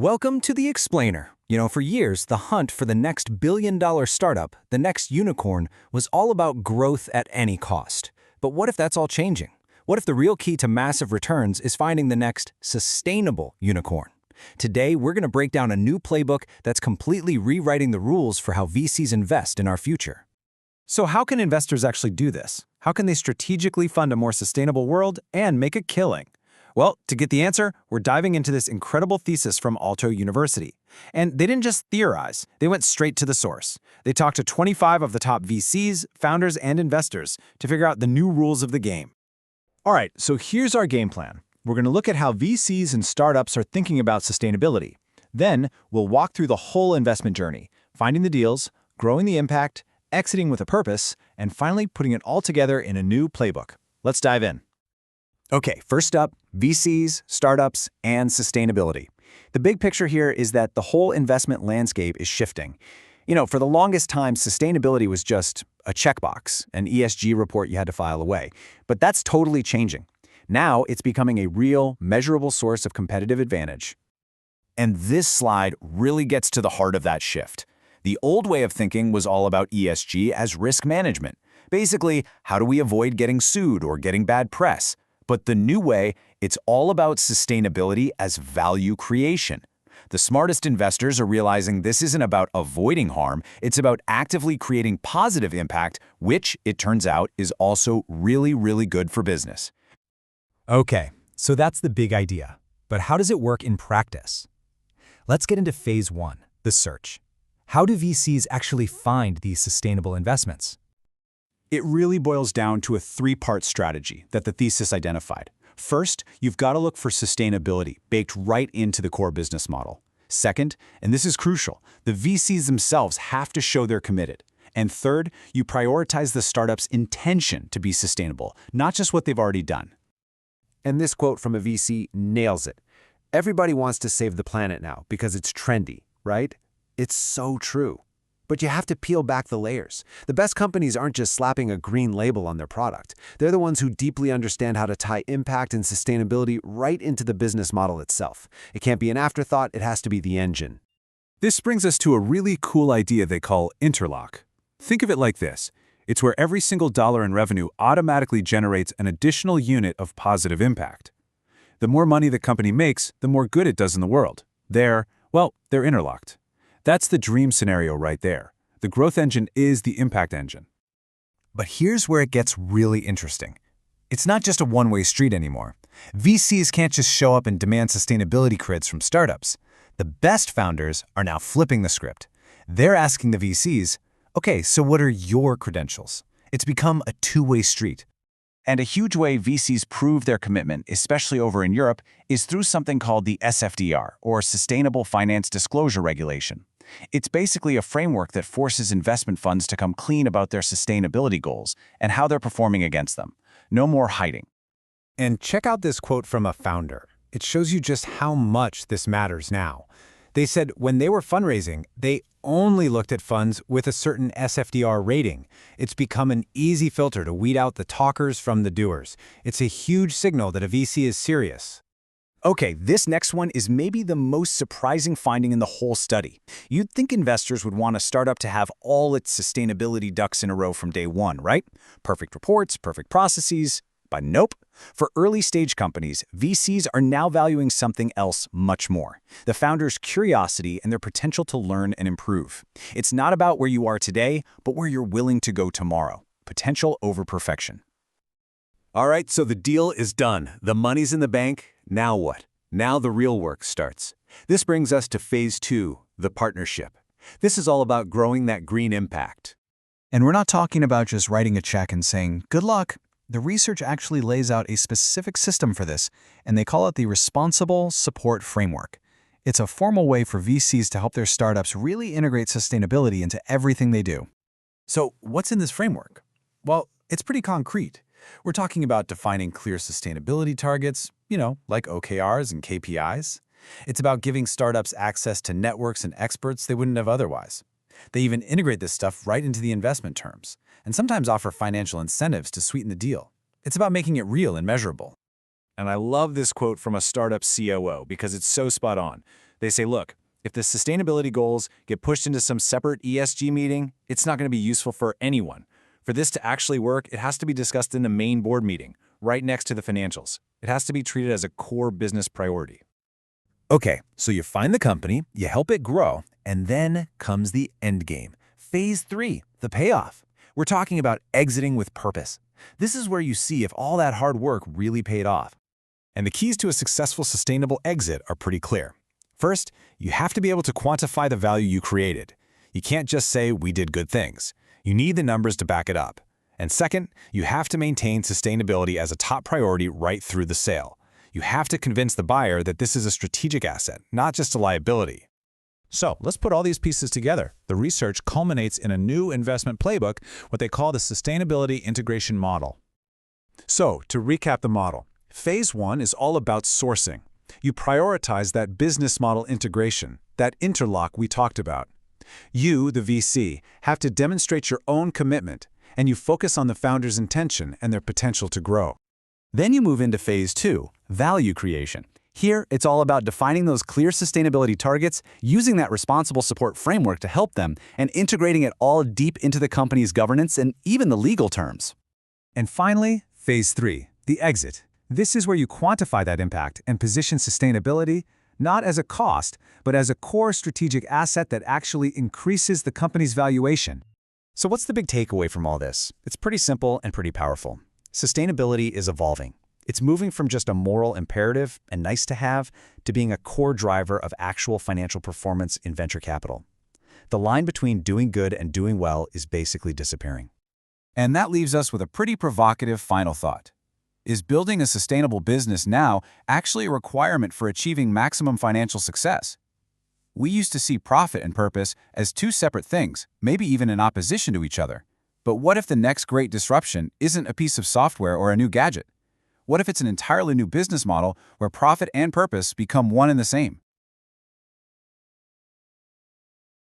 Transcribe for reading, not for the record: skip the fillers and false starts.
Welcome to The Explainer. For years, the hunt for the next billion-dollar startup, the next unicorn, was all about growth at any cost. But what if that's all changing? What if the real key to massive returns is finding the next sustainable unicorn? Today, we're going to break down a new playbook that's completely rewriting the rules for how VCs invest in our future. So how can investors actually do this? How can they strategically fund a more sustainable world and make a killing? Well, to get the answer, we're diving into this incredible thesis from Aalto University. And they didn't just theorize, they went straight to the source. They talked to 25 of the top VCs, founders, and investors to figure out the new rules of the game. All right, so here's our game plan. We're going to look at how VCs and startups are thinking about sustainability. Then, we'll walk through the whole investment journey, finding the deals, growing the impact, exiting with a purpose, and finally putting it all together in a new playbook. Let's dive in. Okay, first up, VCs, startups, and sustainability. The big picture here is that the whole investment landscape is shifting. For the longest time, sustainability was just a checkbox, an ESG report you had to file away. But that's totally changing. Now it's becoming a real, measurable source of competitive advantage. And this slide really gets to the heart of that shift. The old way of thinking was all about ESG as risk management. Basically, how do we avoid getting sued or getting bad press? But the new way, it's all about sustainability as value creation. The smartest investors are realizing this isn't about avoiding harm, it's about actively creating positive impact, which, it turns out, is also really, really good for business. Okay, so that's the big idea. But how does it work in practice? Let's get into phase one, the search. How do VCs actually find these sustainable investments? It really boils down to a three-part strategy that the thesis identified. First, you've got to look for sustainability baked right into the core business model. Second, and this is crucial, the VCs themselves have to show they're committed. And third, you prioritize the startup's intention to be sustainable, not just what they've already done. And this quote from a VC nails it. Everybody wants to save the planet now because it's trendy, right? It's so true. But you have to peel back the layers. The best companies aren't just slapping a green label on their product. They're the ones who deeply understand how to tie impact and sustainability right into the business model itself. It can't be an afterthought, it has to be the engine. This brings us to a really cool idea they call interlock. Think of it like this. It's where every single dollar in revenue automatically generates an additional unit of positive impact. The more money the company makes, the more good it does in the world. They're interlocked. That's the dream scenario right there. The growth engine is the impact engine. But here's where it gets really interesting. It's not just a one-way street anymore. VCs can't just show up and demand sustainability creds from startups. The best founders are now flipping the script. They're asking the VCs, okay, so what are your credentials? It's become a two-way street. And a huge way VCs prove their commitment, especially over in Europe, is through something called the SFDR, or Sustainable Finance Disclosure Regulation. It's basically a framework that forces investment funds to come clean about their sustainability goals and how they're performing against them. No more hiding. And check out this quote from a founder. It shows you just how much this matters now. They said when they were fundraising, they only looked at funds with a certain SFDR rating. It's become an easy filter to weed out the talkers from the doers. It's a huge signal that a VC is serious. Okay, this next one is maybe the most surprising finding in the whole study. You'd think investors would want a startup to have all its sustainability ducks in a row from day one, right? Perfect reports, perfect processes. But nope. For early-stage companies, VCs are now valuing something else much more. The founder's curiosity and their potential to learn and improve. It's not about where you are today, but where you're willing to go tomorrow. Potential over perfection. All right, so the deal is done. The money's in the bank. Now what? Now the real work starts. This brings us to phase two, the partnership. This is all about growing that green impact. And we're not talking about just writing a check and saying, good luck. The research actually lays out a specific system for this, and they call it the Responsible Support Framework. It's a formal way for VCs to help their startups really integrate sustainability into everything they do. So what's in this framework? Well, it's pretty concrete. We're talking about defining clear sustainability targets, like OKRs and KPIs. It's about giving startups access to networks and experts they wouldn't have otherwise. They even integrate this stuff right into the investment terms, and sometimes offer financial incentives to sweeten the deal. It's about making it real and measurable. And I love this quote from a startup COO because it's so spot on. They say, look, if the sustainability goals get pushed into some separate ESG meeting, it's not going to be useful for anyone. For this to actually work, it has to be discussed in the main board meeting, right next to the financials. It has to be treated as a core business priority. Okay, so you find the company, you help it grow, and then comes the end game. Phase 3, the payoff. We're talking about exiting with purpose. This is where you see if all that hard work really paid off. And the keys to a successful sustainable exit are pretty clear. First, you have to be able to quantify the value you created. You can't just say, we did good things. You need the numbers to back it up. And second, you have to maintain sustainability as a top priority right through the sale. You have to convince the buyer that this is a strategic asset, not just a liability. So let's put all these pieces together. The research culminates in a new investment playbook, what they call the Sustainability Integration Model. So, to recap the model, Phase 1 is all about sourcing. You prioritize that business model integration, that interlock we talked about. You, the VC, have to demonstrate your own commitment, and you focus on the founder's intention and their potential to grow. Then you move into Phase 2, value creation. Here, it's all about defining those clear sustainability targets, using that responsible support framework to help them, and integrating it all deep into the company's governance and even the legal terms. And finally, Phase 3, the exit. This is where you quantify that impact and position sustainability not as a cost, but as a core strategic asset that actually increases the company's valuation. So what's the big takeaway from all this? It's pretty simple and pretty powerful. Sustainability is evolving. It's moving from just a moral imperative and nice to have to being a core driver of actual financial performance in venture capital. The line between doing good and doing well is basically disappearing. And that leaves us with a pretty provocative final thought. Is building a sustainable business now actually a requirement for achieving maximum financial success? We used to see profit and purpose as two separate things, maybe even in opposition to each other. But what if the next great disruption isn't a piece of software or a new gadget? What if it's an entirely new business model where profit and purpose become one and the same?